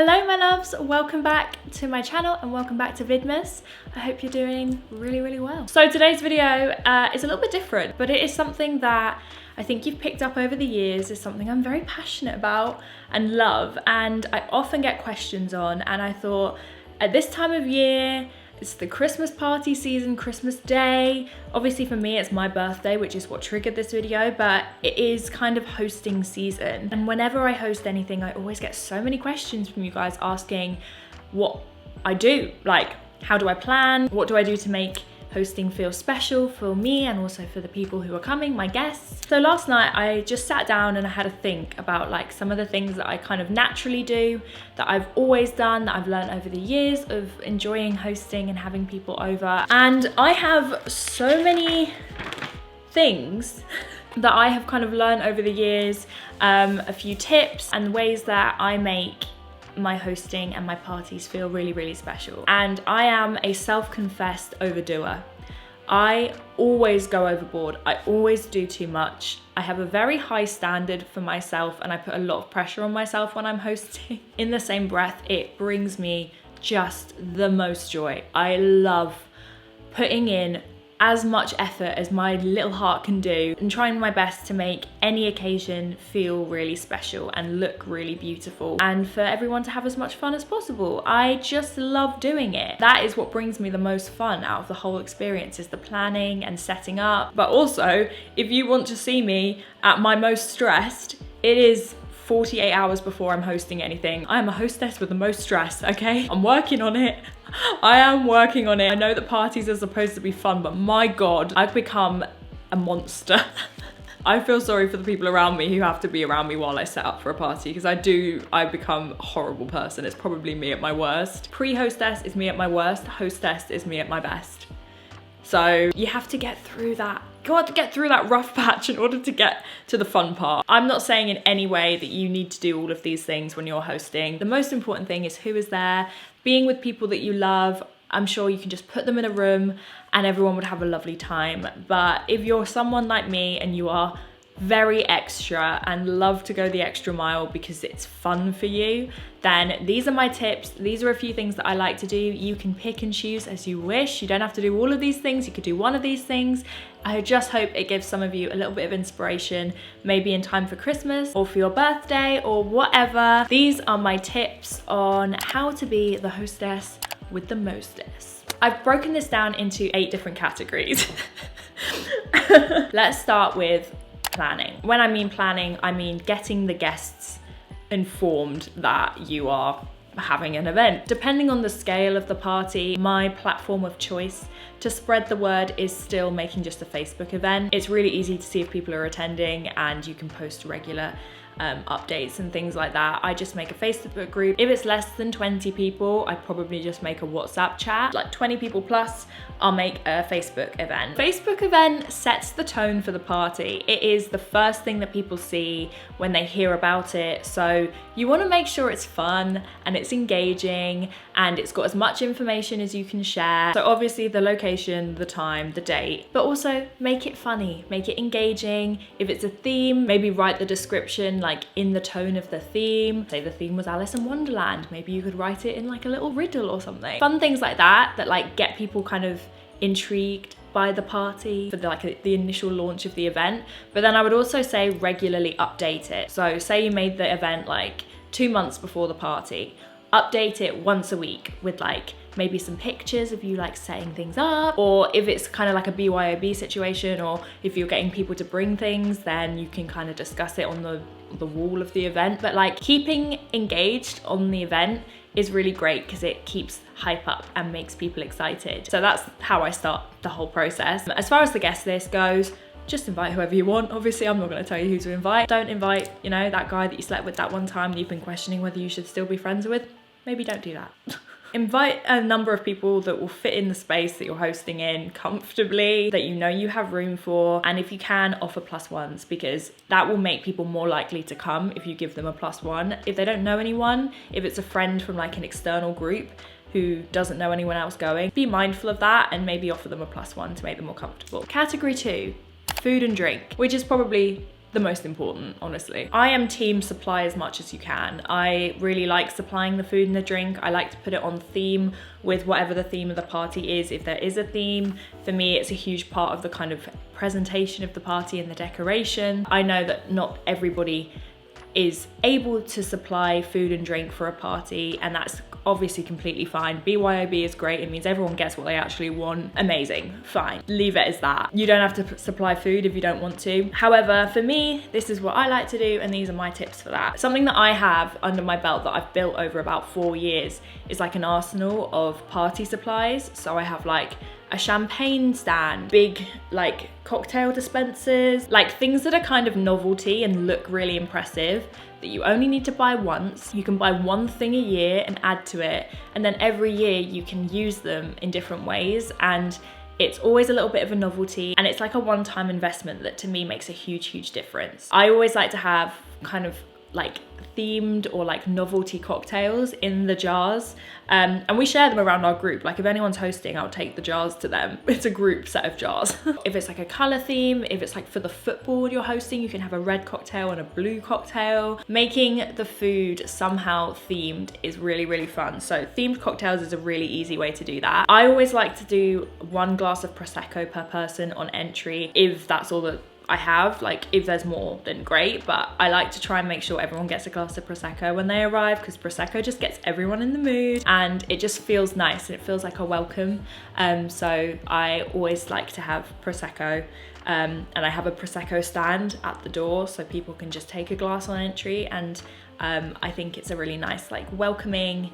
Hello my loves, welcome back to my channel and welcome back to Vidmas. I hope you're doing really well. So today's video is a little bit different, but it is something that I think you've picked up over the years. It's something I'm very passionate about and love, and I often get questions on, and I thought at this time of year, it's the Christmas party season, Christmas Day. Obviously for me, it's my birthday, which is what triggered this video, but it is kind of hosting season. And whenever I host anything, I always get so many questions from you guys asking what I do. Like, how do I plan? What do I do to make hosting feel special for me and also for the people who are coming, my guests? So last night I just sat down and I had a think about like some of the things that I kind of naturally do, that I've always done, that I've learned over the years of enjoying hosting and having people over. And I have so many things that I have kind of learned over the years, a few tips and ways that I make my hosting and my parties feel really special. And I am a self-confessed overdoer. I always go overboard. I always do too much. I have a very high standard for myself and I put a lot of pressure on myself when I'm hosting. In the same breath, it brings me just the most joy. I love putting in as much effort as my little heart can do and trying my best to make any occasion feel really special and look really beautiful and for everyone to have as much fun as possible. I just love doing it. That is what brings me the most fun out of the whole experience, is the planning and setting up. But also, if you want to see me at my most stressed, it is 48 hours before I'm hosting anything. I am a hostess with the most stress, okay? I'm working on it. I am working on it. I know that parties are supposed to be fun, but my God, I've become a monster. I feel sorry for the people around me who have to be around me while I set up for a party, because I become a horrible person. It's probably me at my worst. Pre-hostess is me at my worst. Hostess is me at my best. So you have to get through that. You have to get through that rough patch in order to get to the fun part. I'm not saying in any way that you need to do all of these things when you're hosting. The most important thing is who is there, being with people that you love. I'm sure you can just put them in a room and everyone would have a lovely time. But if you're someone like me and you are very extra and love to go the extra mile because it's fun for you, then these are my tips. These are a few things that I like to do. You can pick and choose as you wish. You don't have to do all of these things. You could do one of these things. I just hope it gives some of you a little bit of inspiration, maybe in time for Christmas or for your birthday or whatever. These are my tips on how to be the hostess with the mostess. I've broken this down into 8 different categories. Let's start with planning. When I mean planning, I mean getting the guests informed that you are having an event. Depending on the scale of the party, my platform of choice to spread the word is still making just a Facebook event. It's really easy to see if people are attending and you can post regular updates and things like that. I just make a Facebook group. If it's less than 20 people, I probably just make a WhatsApp chat. Like 20 people plus, I'll make a Facebook event. Facebook event sets the tone for the party. It is the first thing that people see when they hear about it. So you want to make sure it's fun and it's engaging and it's got as much information as you can share. So obviously the location, the time, the date, but also make it funny, make it engaging. If it's a theme, maybe write the description like in the tone of the theme. Say the theme was Alice in Wonderland, maybe you could write it in like a little riddle or something. Fun things like that like get people kind of intrigued by the party for the initial launch of the event. But then I would also say regularly update it. So say you made the event like 2 months before the party, update it once a week with like maybe some pictures of you like setting things up, or if it's kind of like a BYOB situation, or if you're getting people to bring things, then you can kind of discuss it on the wall of the event. But like keeping engaged on the event is really great because it keeps hype up and makes people excited. So that's how I start the whole process. As far as the guest list goes, just invite whoever you want. Obviously, I'm not going to tell you who to invite. Don't invite, you know, that guy that you slept with that one time that you've been questioning whether you should still be friends with. Maybe don't do that. Invite a number of people that will fit in the space that you're hosting in comfortably, that you know you have room for, and if you can, offer +1s, because that will make people more likely to come if you give them a +1. If they don't know anyone, if it's a friend from like an external group who doesn't know anyone else going, be mindful of that and maybe offer them a +1 to make them more comfortable. Category 2, food and drink, which is probably the most important, honestly. I am team supply as much as you can. I really like supplying the food and the drink. I like to put it on theme with whatever the theme of the party is, if there is a theme. For me, it's a huge part of the kind of presentation of the party and the decoration. I know that not everybody is able to supply food and drink for a party, and that's obviously completely fine. BYOB is great. It means everyone gets what they actually want. Amazing, fine. Leave it as that. You don't have to supply food if you don't want to. However, for me, this is what I like to do, and these are my tips for that. Something that I have under my belt that I've built over about 4 years is like an arsenal of party supplies. So I have like a champagne stand, big like cocktail dispensers, like things that are kind of novelty and look really impressive that you only need to buy once. You can buy one thing a year and add to it, and then every year you can use them in different ways, and it's always a little bit of a novelty, and it's like a one-time investment that to me makes a huge difference. I always like to have kind of like themed or like novelty cocktails in the jars, and we share them around our group. Like if anyone's hosting, I'll take the jars to them. It's a group set of jars. If it's like a color theme, if it's like for the football you're hosting, you can have a red cocktail and a blue cocktail. Making the food somehow themed is really fun. So themed cocktails is a really easy way to do that. I always like to do 1 glass of Prosecco per person on entry, if that's all that I have. Like if there's more, then great, but I like to try and make sure everyone gets a glass of Prosecco when they arrive, because Prosecco just gets everyone in the mood and it just feels nice and it feels like a welcome. So I always like to have Prosecco, and I have a Prosecco stand at the door so people can just take a glass on entry, and I think it's a really nice like welcoming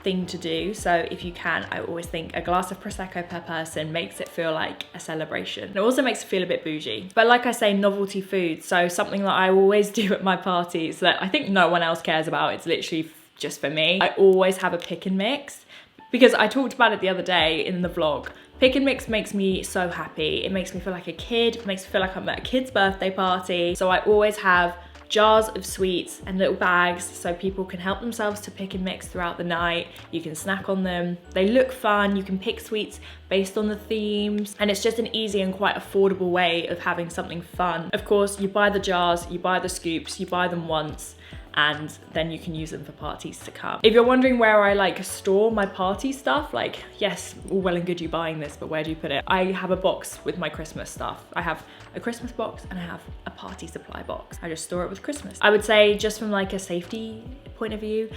thing to do. So if you can, I always think a glass of Prosecco per person makes it feel like a celebration. It also makes it feel a bit bougie. But like I say, novelty food. So something that I always do at my parties that I think no one else cares about, it's literally just for me. I always have a pick and mix, because I talked about it the other day in the vlog. Pick and mix makes me so happy. It makes me feel like a kid. It makes me feel like I'm at a kid's birthday party. So I always have jars of sweets and little bags so people can help themselves to pick and mix throughout the night. You can snack on them. They look fun. You can pick sweets based on the themes, and it's just an easy and quite affordable way of having something fun. Of course, you buy the jars, you buy the scoops, you buy them once, and then you can use them for parties to come. If you're wondering where I like store my party stuff, like yes, all well and good you buying this, but where do you put it? I have a box with my Christmas stuff. I have a Christmas box and I have a party supply box. I just store it with Christmas. I would say, just from like a safety point of view,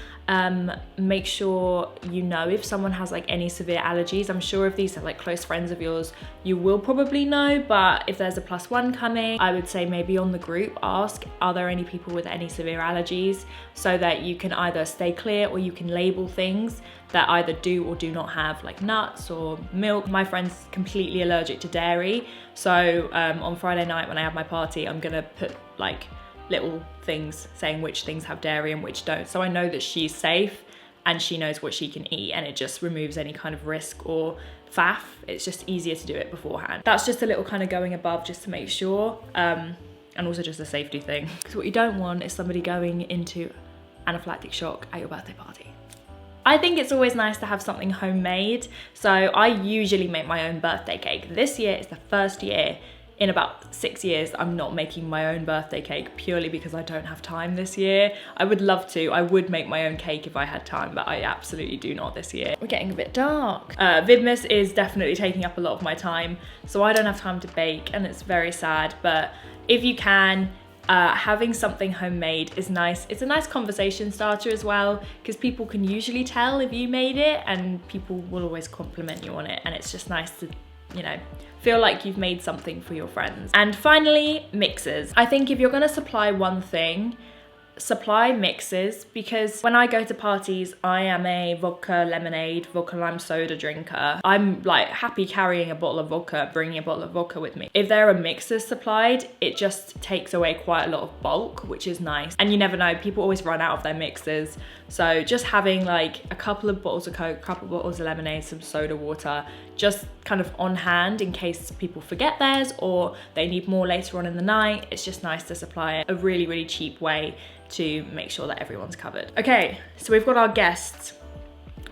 make sure you know if someone has like any severe allergies. I'm sure if these are like close friends of yours, you will probably know, but if there's a +1 coming, I would say maybe on the group ask, are there any people with any severe allergies, so that you can either stay clear or you can label things that either do or do not have like nuts or milk. My friend's completely allergic to dairy, so on Friday night when I have my party, I'm gonna put like little things saying which things have dairy and which don't, so I know that she's safe and she knows what she can eat, and it just removes any kind of risk or faff. It's just easier to do it beforehand. That's just a little kind of going above just to make sure, and also just a safety thing, because what you don't want is somebody going into anaphylactic shock at your birthday party. I think it's always nice to have something homemade, so I usually make my own birthday cake. This year is the first year in about 6 years I'm not making my own birthday cake, purely because I don't have time this year. I would love to. I would make my own cake if I had time, but I absolutely do not this year. We're getting a bit dark. Vidmas is definitely taking up a lot of my time, so I don't have time to bake, and it's very sad, but if you can, having something homemade is nice. It's a nice conversation starter as well, because people can usually tell if you made it, and people will always compliment you on it, and it's just nice to, you know, feel like you've made something for your friends. And finally, mixers. I think if you're gonna supply one thing, supply mixers, because when I go to parties, I am a vodka lemonade, vodka lime soda drinker. I'm like happy carrying a bottle of vodka, bringing a bottle of vodka with me. If there are mixers supplied, it just takes away quite a lot of bulk, which is nice. And you never know, people always run out of their mixers. So just having like a couple of bottles of Coke, a couple of bottles of lemonade, some soda water, just kind of on hand in case people forget theirs or they need more later on in the night. It's just nice to supply it. A really cheap way to make sure that everyone's covered. Okay, so we've got our guests.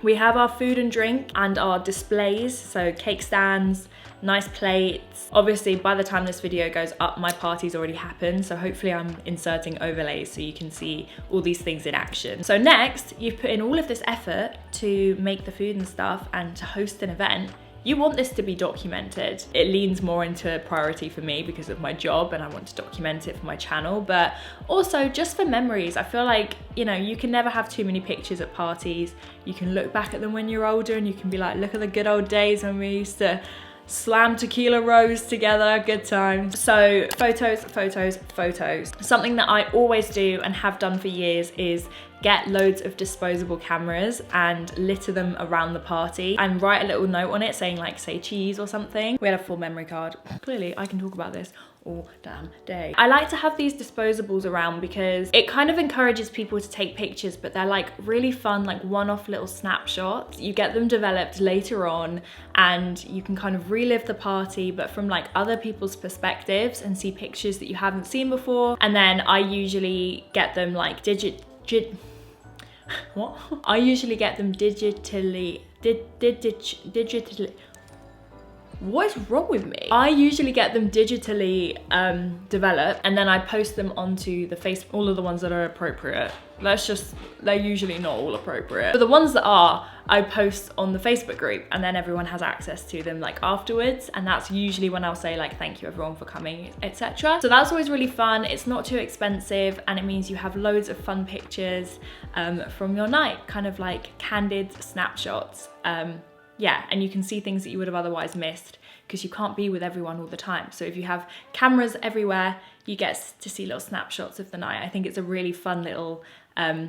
We have our food and drink and our displays, so cake stands, nice plates. Obviously, by the time this video goes up, my party's already happened, so hopefully I'm inserting overlays so you can see all these things in action. So next, you've put in all of this effort to make the food and stuff and to host an event. You want this to be documented. It leans more into priority for me because of my job and I want to document it for my channel, but also just for memories. I feel like, you know, you can never have too many pictures at parties. You can look back at them when you're older and you can be like, look at the good old days when we used to slam tequila rose together, good times. So photos, photos, photos. Something that I always do and have done for years is get loads of disposable cameras and litter them around the party and write a little note on it saying like, say cheese or something. We had a full memory card. Clearly I can talk about this all damn day. I like to have these disposables around because it kind of encourages people to take pictures, but they're like really fun, like one-off little snapshots. You get them developed later on and you can kind of relive the party, but from like other people's perspectives and see pictures that you haven't seen before. And then I usually get them like I usually get them digitally. What is wrong with me? I usually get them digitally developed and then I post them onto the Facebook, all of the ones that are appropriate. They're usually not all appropriate. But the ones that are, I post on the Facebook group and then everyone has access to them like afterwards. And that's usually when I'll say like, thank you everyone for coming, etc. So that's always really fun. It's not too expensive and it means you have loads of fun pictures from your night, kind of like candid snapshots. Yeah, and you can see things that you would have otherwise missed because you can't be with everyone all the time. So if you have cameras everywhere, you get to see little snapshots of the night. I think it's a really fun little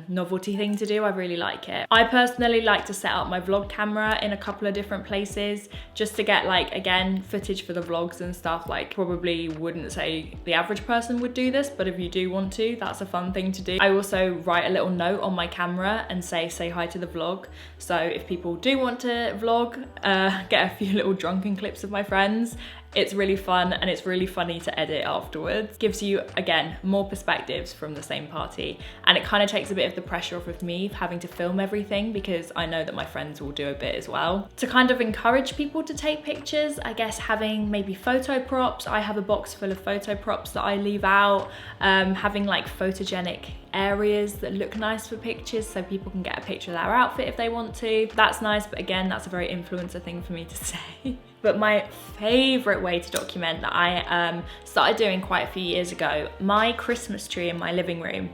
novelty thing to do. I really like it. I personally like to set up my vlog camera in a couple of different places just to get like, again, footage for the vlogs and stuff. Like probably wouldn't say the average person would do this, but if you do want to, that's a fun thing to do. I also write a little note on my camera and say hi to the vlog. So if people do want to vlog, get a few little drunken clips of my friends, it's really fun and it's really funny to edit afterwards. Gives you, again, more perspectives from the same party. And it kind of takes a bit of the pressure off of me having to film everything because I know that my friends will do a bit as well. To kind of encourage people to take pictures, I guess having maybe photo props. I have a box full of photo props that I leave out. Having like photogenic areas that look nice for pictures so people can get a picture of their outfit if they want to. That's nice, but again, that's a very influencer thing for me to say. But my favorite way to document that I started doing quite a few years ago, my Christmas tree in my living room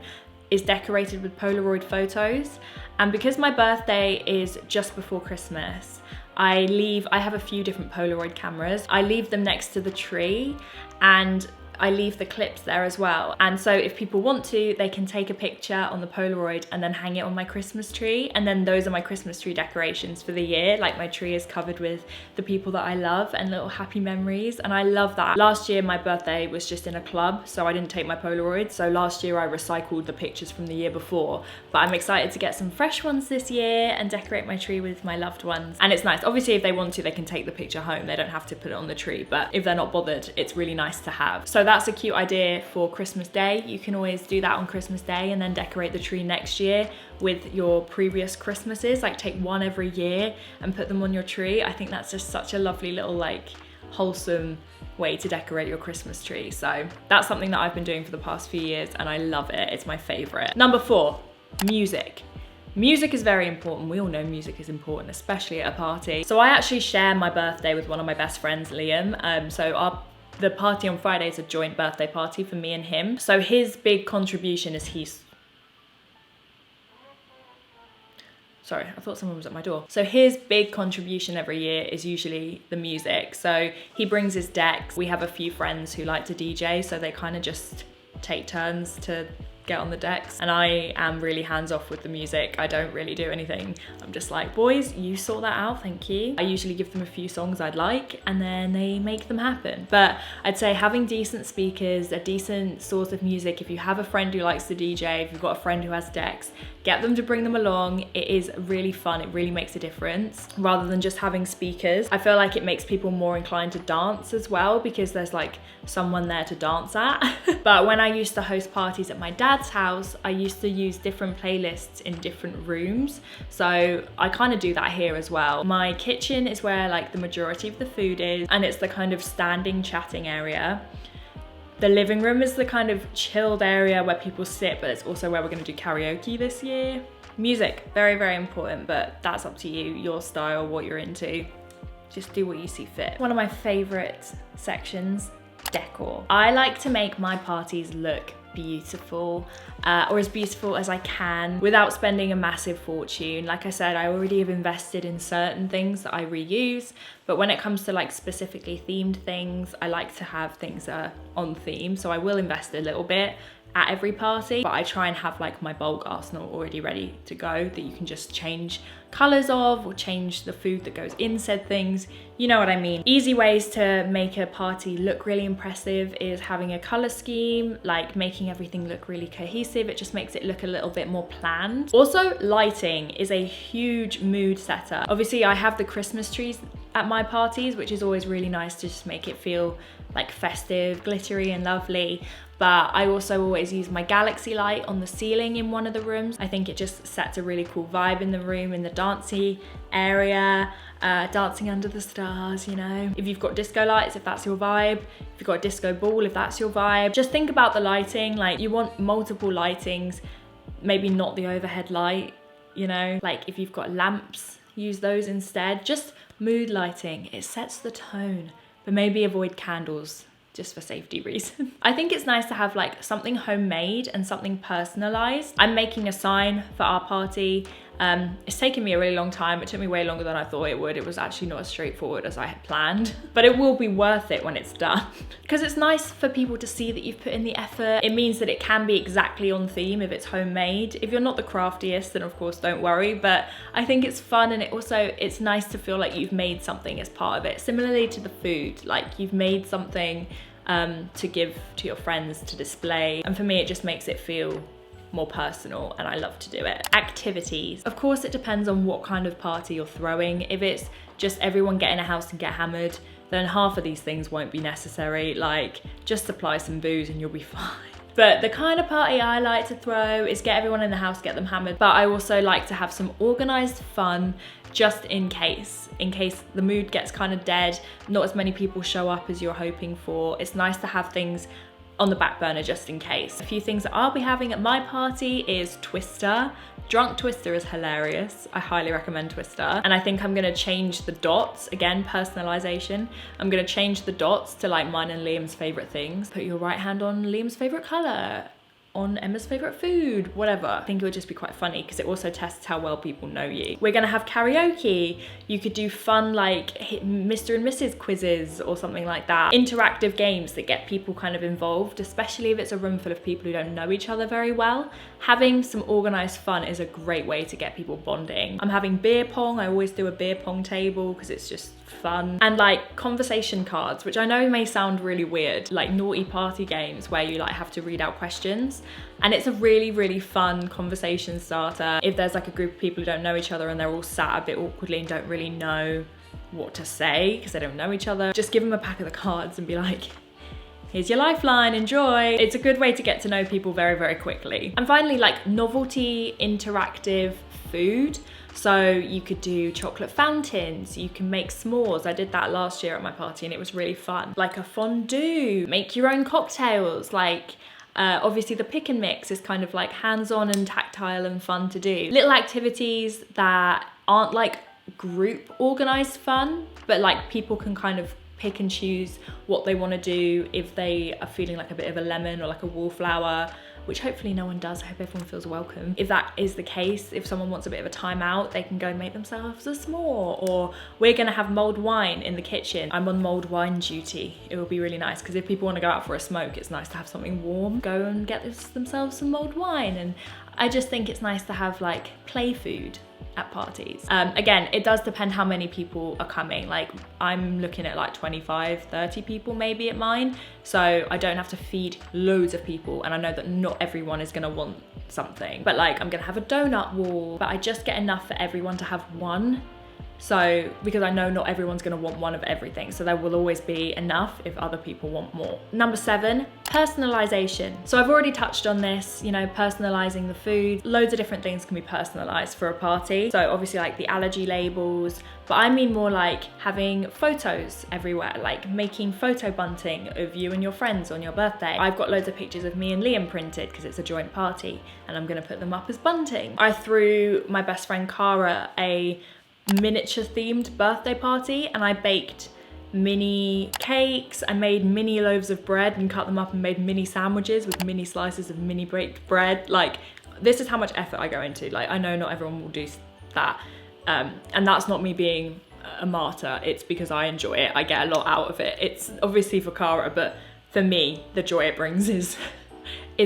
is decorated with Polaroid photos. And because my birthday is just before Christmas, I have a few different Polaroid cameras. I leave them next to the tree and I leave the clips there as well. And so if people want to, they can take a picture on the Polaroid and then hang it on my Christmas tree. And then those are my Christmas tree decorations for the year. Like my tree is covered with the people that I love and little happy memories. And I love that. Last year, my birthday was just in a club, so I didn't take my Polaroid. So last year I recycled the pictures from the year before, but I'm excited to get some fresh ones this year and decorate my tree with my loved ones. And it's nice. Obviously, if they want to, they can take the picture home. They don't have to put it on the tree, but if they're not bothered, it's really nice to have. So that's a cute idea for Christmas Day. You can always do that on Christmas Day and then decorate the tree next year with your previous Christmases. Like take one every year and put them on your tree. I think that's just such a lovely little like wholesome way to decorate your Christmas tree. So that's something that I've been doing for the past few years and I love it. It's my favorite. Number 4, music. Music is very important. We all know music is important, especially at a party. So I actually share my birthday with one of my best friends, Liam. The party on Friday is a joint birthday party for me and him. So his big contribution is sorry, I thought someone was at my door. So his big contribution every year is usually the music. So he brings his decks. We have a few friends who like to DJ, so they kind of just take turns to get on the decks. And I am really hands off with the music. I don't really do anything. I'm just like, boys, you sort that out, thank you. I usually give them a few songs I'd like and then they make them happen. But I'd say having decent speakers, a decent source of music, if you have a friend who likes to DJ, if you've got a friend who has decks, get them to bring them along. It is really fun. It really makes a difference rather than just having speakers. I feel like it makes people more inclined to dance as well because there's like someone there to dance at. But when I used to host parties at my dad's dad's house, I used to use different playlists in different rooms. So I kind of do that here as well. My kitchen is where like the majority of the food is, and it's the kind of standing chatting area. The living room is the kind of chilled area where people sit, but it's also where we're gonna do karaoke this year. Music, very, very important, but that's up to you, your style, what you're into. Just do what you see fit. One of my favorite sections, decor. I like to make my parties look beautiful, or as beautiful as I can without spending a massive fortune. Like I said, I already have invested in certain things that I reuse, but when it comes to like specifically themed things, I like to have things that are on theme. So I will invest a little bit at every party, but I try and have like my bulk arsenal already ready to go that you can just change colors of, or change the food that goes in said things. You know what I mean. Easy ways to make a party look really impressive is having a color scheme, like making everything look really cohesive. It just makes it look a little bit more planned. Also, lighting is a huge mood setter. Obviously, I have the Christmas trees at my parties, which is always really nice to just make it feel like festive, glittery and lovely. But I also always use my galaxy light on the ceiling in one of the rooms. I think it just sets a really cool vibe in the room, in the dancey area, dancing under the stars, you know. If you've got disco lights, if that's your vibe, if you've got a disco ball, if that's your vibe, just think about the lighting. Like, you want multiple lightings, maybe not the overhead light, you know. Like, if you've got lamps, use those instead. Just mood lighting, it sets the tone, but maybe avoid candles, just for safety reasons. I think it's nice to have like something homemade and something personalized. I'm making a sign for our party. It's taken me a really long time. It took me way longer than I thought it would. It was actually not as straightforward as I had planned, but it will be worth it when it's done. Because it's nice for people to see that you've put in the effort. It means that it can be exactly on theme if it's homemade. If you're not the craftiest, then of course don't worry, but I think it's fun, and it's nice to feel like you've made something as part of it. Similarly to the food, like you've made something to give to your friends to display. And for me, it just makes it feel more personal, and I love to do it. Activities. Of course, it depends on what kind of party you're throwing. If it's just everyone get in a house and get hammered, then half of these things won't be necessary. Like, just supply some booze and you'll be fine. But the kind of party I like to throw is get everyone in the house, get them hammered. But I also like to have some organized fun, just in case the mood gets kind of dead, not as many people show up as you're hoping for. It's nice to have things on the back burner just in case. A few things that I'll be having at my party is Twister. Drunk Twister is hilarious. I highly recommend Twister. And I think I'm gonna change the dots, again, personalization. I'm gonna change the dots to like mine and Liam's favorite things. Put your right hand on Liam's favorite color, on Emma's favorite food, whatever. I think it would just be quite funny because it also tests how well people know you. We're gonna have karaoke. You could do fun like Mr. and Mrs. quizzes or something like that. Interactive games that get people kind of involved, especially if it's a room full of people who don't know each other very well. Having some organized fun is a great way to get people bonding. I'm having beer pong. I always do a beer pong table because it's just fun. And like conversation cards, which I know may sound really weird, like naughty party games where you like have to read out questions. And it's a really, really fun conversation starter. If there's like a group of people who don't know each other and they're all sat a bit awkwardly and don't really know what to say because they don't know each other, just give them a pack of the cards and be like, here's your lifeline, enjoy. It's a good way to get to know people very, very quickly. And finally, like novelty, interactive food. So you could do chocolate fountains, you can make s'mores. I did that last year at my party and it was really fun. Like a fondue, make your own cocktails. Like obviously the pick and mix is kind of like hands-on and tactile and fun to do. Little activities that aren't like group organized fun, but like people can kind of pick and choose what they want to do if they are feeling like a bit of a lemon or like a wallflower, which hopefully no one does. I hope everyone feels welcome. If that is the case, if someone wants a bit of a timeout, they can go and make themselves a s'more. Or we're gonna have mulled wine in the kitchen. I'm on mulled wine duty. It will be really nice because if people want to go out for a smoke, it's nice to have something warm. Go and get themselves some mulled wine. And I just think it's nice to have like play food at parties. Again, it does depend how many people are coming. Like I'm looking at like 25, 30 people maybe at mine. So I don't have to feed loads of people. And I know that not everyone is gonna want something, but like I'm gonna have a donut wall, but I just get enough for everyone to have one So, because I know not everyone's gonna want one of everything. So there will always be enough if other people want more. Number 7, personalization. So I've already touched on this, you know, personalizing the food. Loads of different things can be personalized for a party. So obviously like the allergy labels, but I mean more like having photos everywhere, like making photo bunting of you and your friends on your birthday. I've got loads of pictures of me and Liam printed because it's a joint party and I'm gonna put them up as bunting. I threw my best friend Cara a miniature themed birthday party and I baked mini cakes. I made mini loaves of bread and cut them up and made mini sandwiches with mini slices of mini baked bread. Like, this is how much effort I go into. Like, I know not everyone will do that. And that's not me being a martyr. It's because I enjoy it. I get a lot out of it. It's obviously for Cara, but for me, the joy it brings is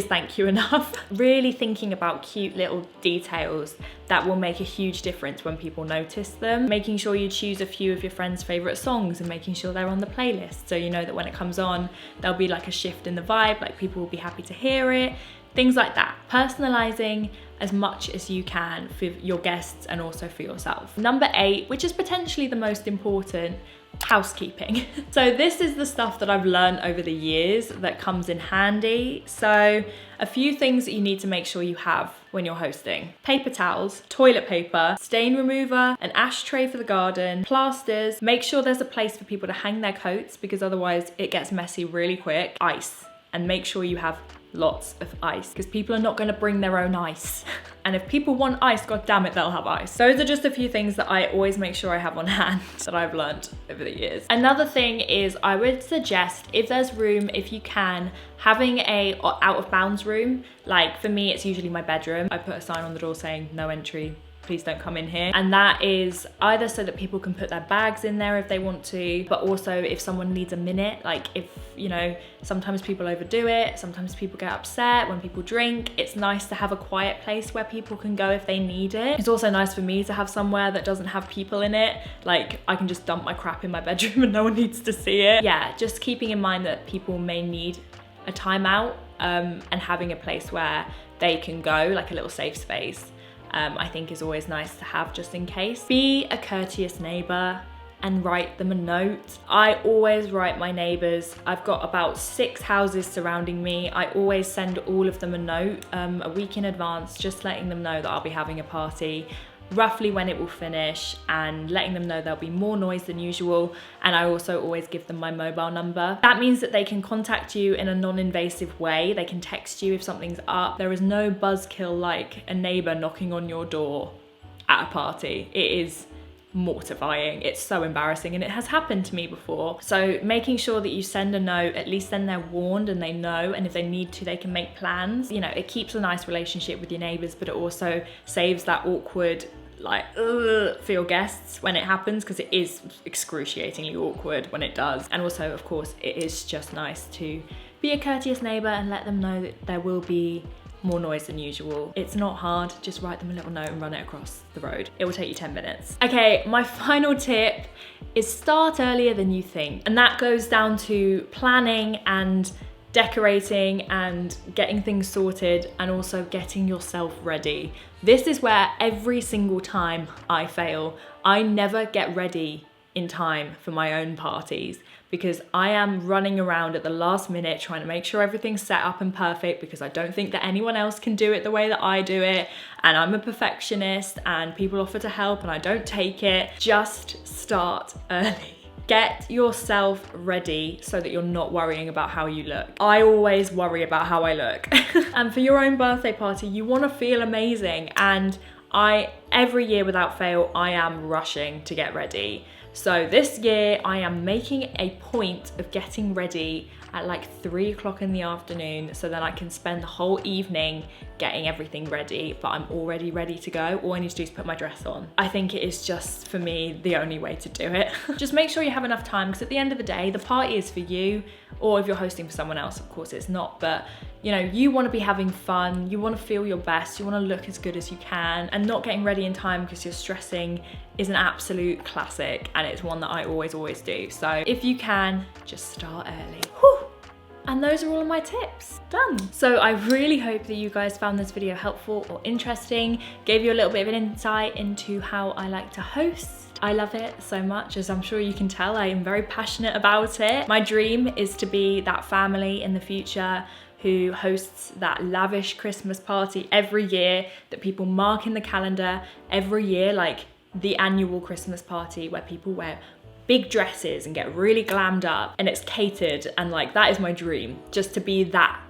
thank you enough. Really thinking about cute little details that will make a huge difference when people notice them. Making sure you choose a few of your friends' favorite songs and making sure they're on the playlist. So you know that when it comes on, there'll be like a shift in the vibe, like people will be happy to hear it. Things like that. Personalizing as much as you can for your guests and also for yourself. Number 8, which is potentially the most important, housekeeping. So this is the stuff that I've learned over the years that comes in handy. So a few things that you need to make sure you have when you're hosting: paper towels, toilet paper, stain remover, an ashtray for the garden, plasters. Make sure there's a place for people to hang their coats because otherwise it gets messy really quick. Ice, and make sure you have lots of ice because people are not going to bring their own ice. And if people want ice, god damn it, they'll have ice. Those are just a few things that I always make sure I have on hand that I've learned over the years. Another thing is I would suggest, if there's room, if you can, having a out of bounds room. Like for me, it's usually my bedroom. I put a sign on the door saying no entry, please don't come in here. And that is either so that people can put their bags in there if they want to, but also if someone needs a minute, like if, you know, sometimes people overdo it, sometimes people get upset when people drink. It's nice to have a quiet place where people can go if they need it. It's also nice for me to have somewhere that doesn't have people in it. Like I can just dump my crap in my bedroom and no one needs to see it. Yeah, just keeping in mind that people may need a timeout and having a place where they can go, like a little safe space. I think is always nice to have just in case. Be a courteous neighbor and write them a note. I always write my neighbors. I've got about 6 houses surrounding me. I always send all of them a note a week in advance, just letting them know that I'll be having a party, roughly when it will finish, and letting them know there'll be more noise than usual. And I also always give them my mobile number. That means that they can contact you in a non-invasive way. They can text you if something's up. There is no buzzkill like a neighbor knocking on your door at a party. It is mortifying. It's so embarrassing and it has happened to me before. So making sure that you send a note, at least then they're warned and they know, and if they need to, they can make plans. You know, it keeps a nice relationship with your neighbors, but it also saves that awkward like for your guests when it happens, because it is excruciatingly awkward when it does. And also, of course, it is just nice to be a courteous neighbor and let them know that there will be more noise than usual. It's not hard, just write them a little note and run it across the road. It will take you 10 minutes. Okay, my final tip is start earlier than you think. And that goes down to planning and decorating and getting things sorted, and also getting yourself ready. This is where every single time I fail. I never get ready in time for my own parties because I am running around at the last minute trying to make sure everything's set up and perfect, because I don't think that anyone else can do it the way that I do it, and I'm a perfectionist and people offer to help and I don't take it. Just start early. Get yourself ready so that you're not worrying about how you look. I always worry about how I look. And for your own birthday party, you want to feel amazing. And every year without fail, I am rushing to get ready. So this year I am making a point of getting ready at like 3 o'clock in the afternoon, so then I can spend the whole evening getting everything ready, but I'm already ready to go. All I need to do is put my dress on. I think it is just, for me, the only way to do it. Just make sure you have enough time, because at the end of the day, the party is for you, or if you're hosting for someone else, of course it's not, but you know, you want to be having fun, you want to feel your best, you want to look as good as you can, and not getting ready in time because you're stressing is an absolute classic, and it's one that I always do. So if you can, just start early. Whew. And those are all of my tips, done. So I really hope that you guys found this video helpful or interesting, gave you a little bit of an insight into how I like to host. just, I love it so much, as I'm sure you can tell. I am very passionate about it. My dream is to be that family in the future who hosts that lavish Christmas party every year that people mark in the calendar every year, like the annual Christmas party where people wear big dresses and get really glammed up and it's catered, and like that is my dream, just to be that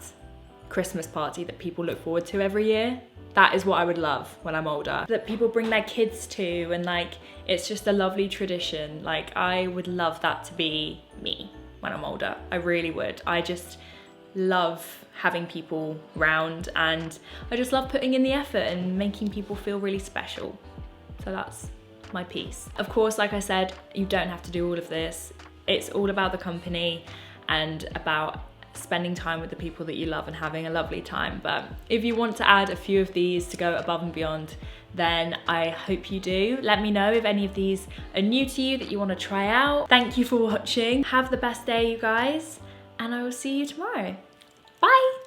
Christmas party that people look forward to every year. That is what I would love when I'm older, that people bring their kids to, and like it's just a lovely tradition. Like I would love that to be me when I'm older. I really would. I just love having people round, and I just love putting in the effort and making people feel really special. So that's my piece. Of course, like I said, you don't have to do all of this. It's all about the company and about spending time with the people that you love and having a lovely time. But if you want to add a few of these to go above and beyond, then I hope you do. Let me know if any of these are new to you that you want to try out. Thank you for watching. Have the best day, you guys, and I will see you tomorrow. Bye.